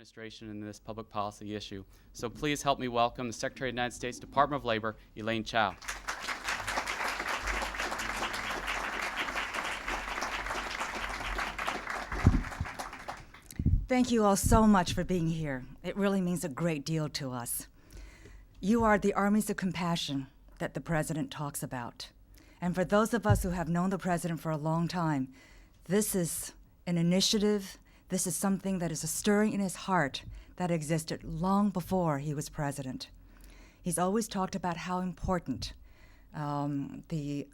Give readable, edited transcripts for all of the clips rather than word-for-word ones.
administration in this public policy issue. So please help me welcome the Secretary of the United States Department of Labor, Elaine Chao. Thank you all so much for being here. It really means a great deal to us. You are the armies of compassion that the President talks about. And for those of us who have known the President for a long time, this is an initiative, this is something that is a stirring in his heart that existed long before he was President. He's always talked about how important the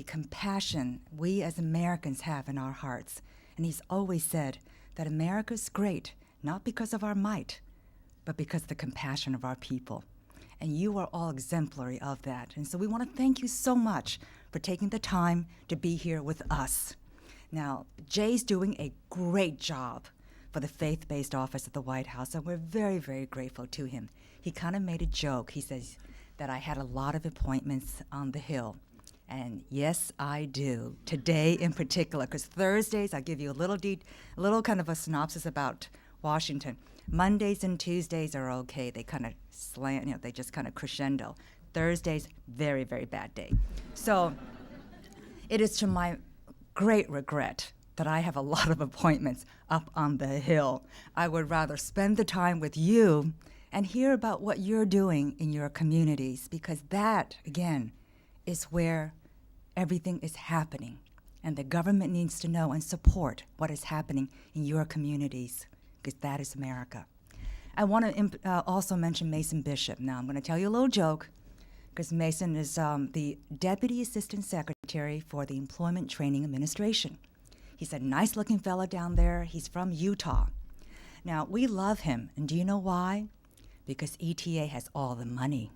compassion we as Americans have in our hearts. And he's always said that America's great, not because of our might, but because of the compassion of our people. And you are all exemplary of that. And so we want to thank you so much for taking the time to be here with us. Now, Jay's doing a great job for the Faith-Based Office at the White House, and we're very, very grateful to him. He kind of made a joke. He says that I had a lot of appointments on the Hill. And yes, I do. Today in particular, because Thursdays, I give you a little kind of a synopsis about Washington. Mondays and Tuesdays are okay. They kind of slant, they just kind of crescendo. Thursdays, very, very bad day. So it is to my great regret that I have a lot of appointments up on the Hill. I would rather spend the time with you and hear about what you're doing in your communities, because that, again, is where everything is happening. And the government needs to know and support what is happening in your communities, because that is America. I want to also mention Mason Bishop. Now, I'm going to tell you a little joke, because Mason is the Deputy Assistant Secretary for the Employment Training Administration. He's a nice-looking fellow down there. He's from Utah. Now, we love him, and do you know why? Because ETA has all the money.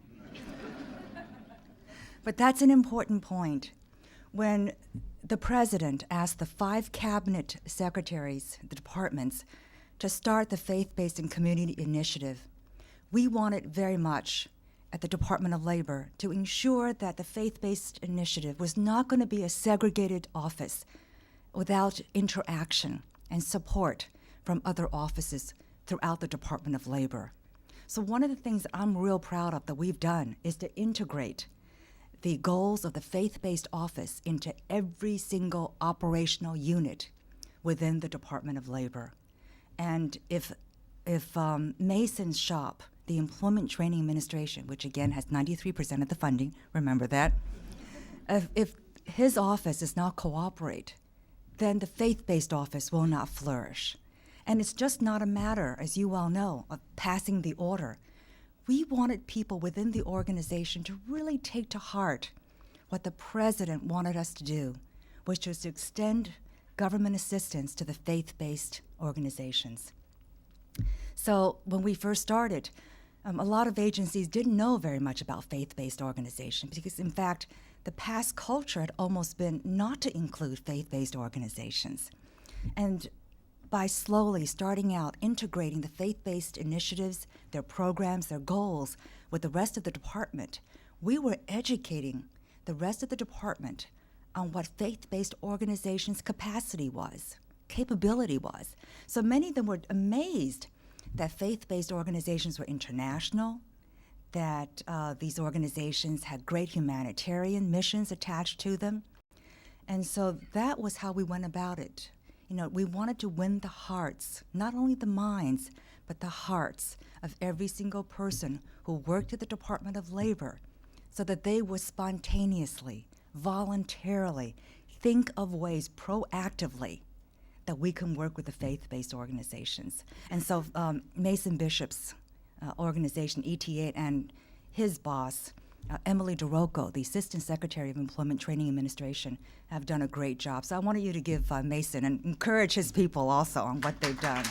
But that's an important point. When the President asked the 5 cabinet secretaries, the departments, to start the Faith-Based and Community Initiative, we wanted very much at the Department of Labor to ensure that the Faith-Based Initiative was not going to be a segregated office without interaction and support from other offices throughout the Department of Labor. So one of the things I'm real proud of that we've done is to integrate the goals of the Faith-Based Office into every single operational unit within the Department of Labor. And if Mason's shop, the Employment Training Administration, which again has 93% of the funding, remember that, if his office does not cooperate, then the Faith-Based Office will not flourish. And it's just not a matter, as you all know, of passing the order. We wanted people within the organization to really take to heart what the President wanted us to do, which was to extend government assistance to the faith-based organizations. So when we first started, a lot of agencies didn't know very much about faith-based organizations because, in fact, the past culture had almost been not to include faith-based organizations. And by slowly starting out integrating the faith-based initiatives, their programs, their goals with the rest of the department, we were educating the rest of the department on what faith-based organizations' capacity was, capability was. So many of them were amazed that faith-based organizations were international, that these organizations had great humanitarian missions attached to them. And so that was how we went about it. We wanted to win the hearts, not only the minds, but the hearts of every single person who worked at the Department of Labor so that they would spontaneously, voluntarily think of ways proactively that we can work with the faith-based organizations. And so Mason Bishop's organization, ETA, and his boss, Emily DeRocco, the Assistant Secretary of Employment Training Administration, have done a great job. So I wanted you to give Mason and encourage his people also on what they've done.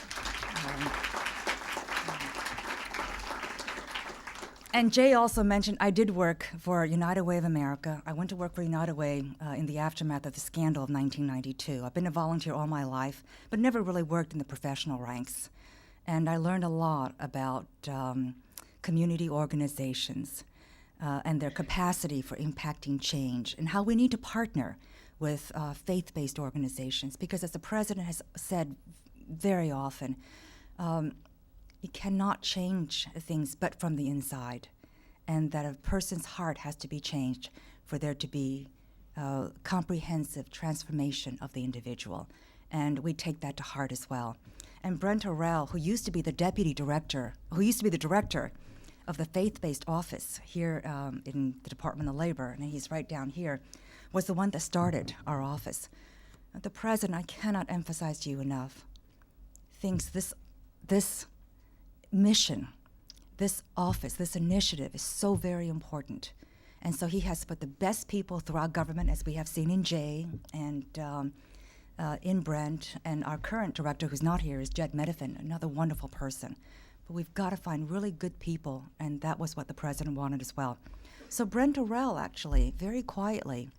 And Jay also mentioned I did work for United Way of America. I went to work for United Way in the aftermath of the scandal of 1992. I've been a volunteer all my life, but never really worked in the professional ranks. And I learned a lot about community organizations and their capacity for impacting change, and how we need to partner with faith-based organizations, because as the President has said very often, You cannot change things but from the inside, and that a person's heart has to be changed for there to be comprehensive transformation of the individual. And we take that to heart as well. And Brent Orrell, who used to be the director of the Faith-Based Office here in the Department of Labor, and he's right down here, was the one that started our office. The president, I cannot emphasize to you enough, thinks this mission, this office, this initiative is so very important. And so he has put the best people throughout government, as we have seen in Jay and in Brent, and our current director, who's not here, is Jed Medifin, another wonderful person. But we've got to find really good people, and that was what the president wanted as well. So Brent Orrell, actually, very quietly,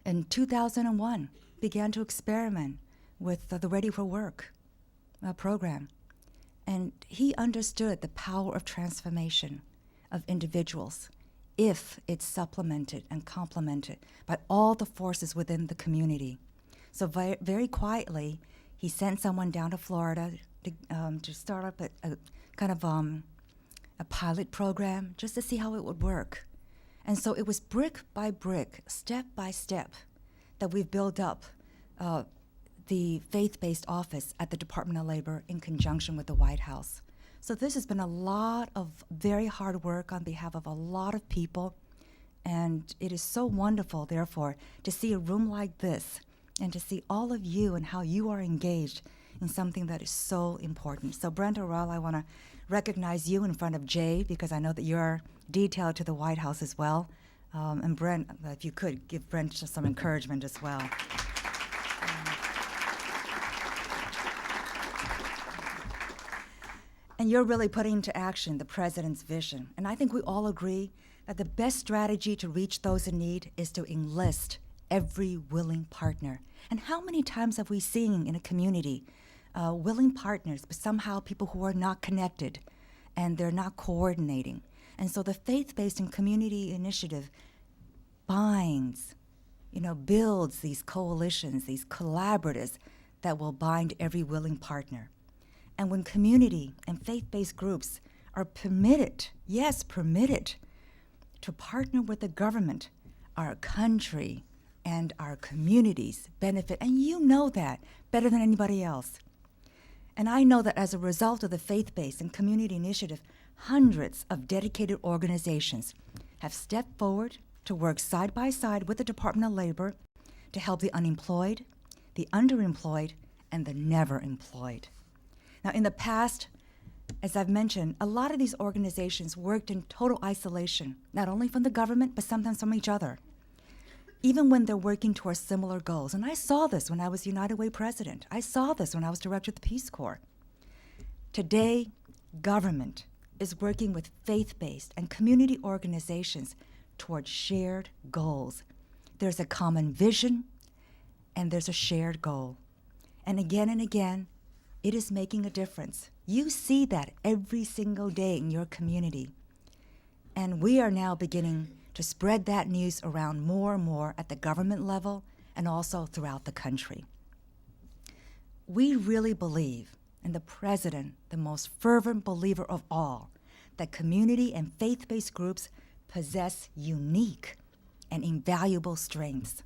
in 2001, began to experiment with the Ready for Work program. And he understood the power of transformation of individuals if it's supplemented and complemented by all the forces within the community. So very quietly, he sent someone down to Florida to start up a kind of a pilot program just to see how it would work. And so it was brick by brick, step by step, that we've built up the faith-based office at the Department of Labor in conjunction with the White House. So this has been a lot of very hard work on behalf of a lot of people, and it is so wonderful, therefore, to see a room like this and to see all of you and how you are engaged in something that is so important. So Brent Orrell, I want to recognize you in front of Jay, because I know that you're detailed to the White House as well. And Brent, if you could, give Brent just some encouragement as well. And you're really putting into action the president's vision. And I think we all agree that the best strategy to reach those in need is to enlist every willing partner. And how many times have we seen in a community willing partners, but somehow people who are not connected and they're not coordinating? And so the faith-based and community initiative binds, builds these coalitions, these collaboratives that will bind every willing partner. And when community and faith-based groups are permitted to partner with the government, our country and our communities benefit. And you know that better than anybody else. And I know that as a result of the faith-based and community initiative, hundreds of dedicated organizations have stepped forward to work side by side with the Department of Labor to help the unemployed, the underemployed, and the never employed. Now, in the past, as I've mentioned, a lot of these organizations worked in total isolation, not only from the government, but sometimes from each other, even when they're working towards similar goals. And I saw this when I was United Way president. I saw this when I was director of the Peace Corps. Today, government is working with faith-based and community organizations towards shared goals. There's a common vision, and there's a shared goal. And again, it is making a difference. You see that every single day in your community. And we are now beginning to spread that news around more and more at the government level and also throughout the country. We really believe, and the president, the most fervent believer of all, that community and faith-based groups possess unique and invaluable strengths.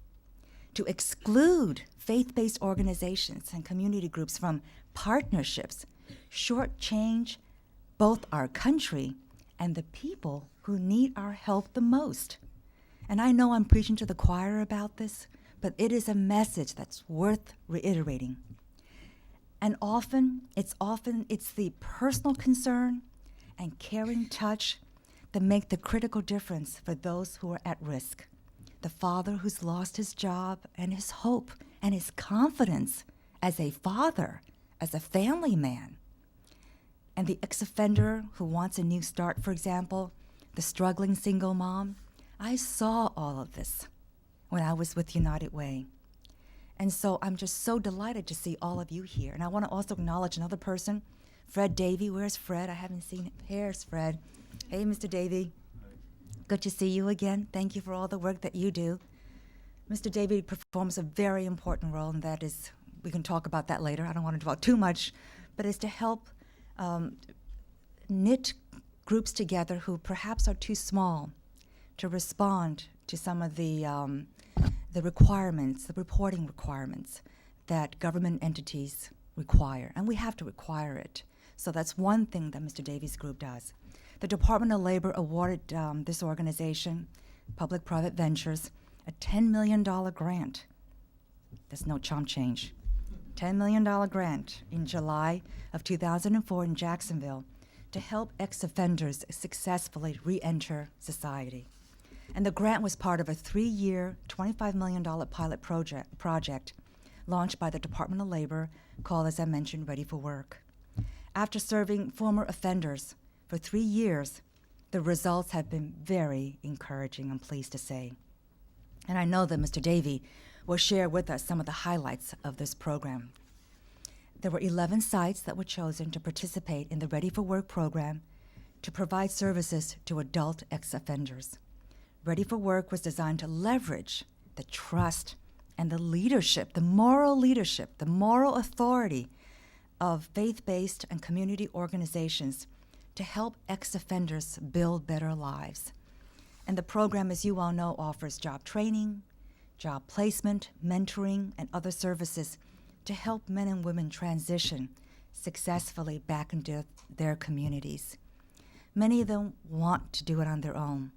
To exclude faith-based organizations and community groups from partnerships shortchange both our country and the people who need our help the most. And I know I'm preaching to the choir about this, but it is a message that's worth reiterating. And often it's the personal concern and caring touch that make the critical difference for those who are at risk. The father who's lost his job and his hope and his confidence as a father, as a family man. And the ex-offender who wants a new start, for example, the struggling single mom. I saw all of this when I was with United Way. And so I'm just so delighted to see all of you here. And I want to also acknowledge another person, Fred Davey. Where's Fred? I haven't seen him. Here's Fred. Hey, Mr. Davey. Good to see you again. Thank you for all the work that you do. Mr. Davey performs a very important role, and that is, we can talk about that later. I don't want to talk too much, but is to help knit groups together who perhaps are too small to respond to some of the requirements, the reporting requirements that government entities require, and we have to require it. So that's one thing that Mr. Davies' group does. The Department of Labor awarded this organization, Public-Private Ventures, a $10 million grant. That's no chump change. $10 million grant in July of 2004 in Jacksonville to help ex-offenders successfully re-enter society. And the grant was part of a 3-year, $25 million pilot project launched by the Department of Labor called, as I mentioned, Ready for Work. After serving former offenders for 3 years, the results have been very encouraging, I'm pleased to say. And I know that Mr. Davey will share with us some of the highlights of this program. There were 11 sites that were chosen to participate in the Ready for Work program to provide services to adult ex-offenders. Ready for Work was designed to leverage the trust and the leadership, the moral authority of faith-based and community organizations to help ex-offenders build better lives. And the program, as you all know, offers job training, job placement, mentoring, and other services to help men and women transition successfully back into their communities. Many of them want to do it on their own,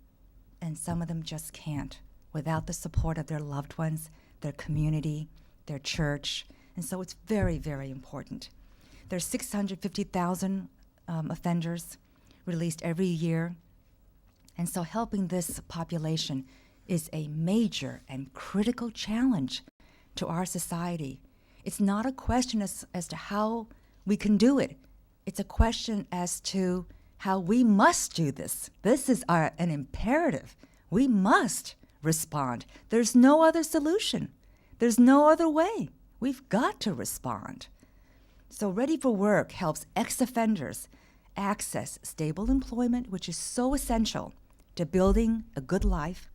and some of them just can't without the support of their loved ones, their community, their church, and so it's very, very important. There's 650,000 offenders released every year, and so helping this population is a major and critical challenge to our society. It's not a question as to how we can do it. It's a question as to how we must do this. This is an imperative. We must respond. There's no other solution. There's no other way. We've got to respond. So Ready for Work helps ex-offenders access stable employment, which is so essential to building a good life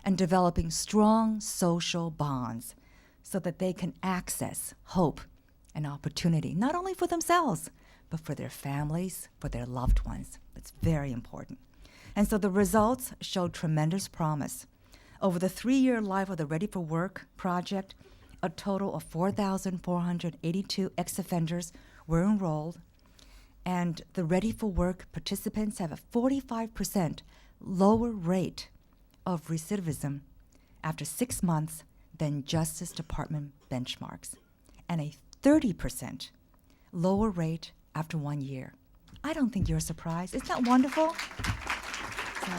and developing strong social bonds so that they can access hope and opportunity, not only for themselves, but for their families, for their loved ones. It's very important. And so the results showed tremendous promise. Over the 3-year life of the Ready for Work project, a total of 4,482 ex-offenders were enrolled, and the Ready for Work participants have a 45% lower rate of recidivism after 6 months than Justice Department benchmarks, and a 30% lower rate after 1 year. I don't think you're surprised. Isn't that wonderful? So,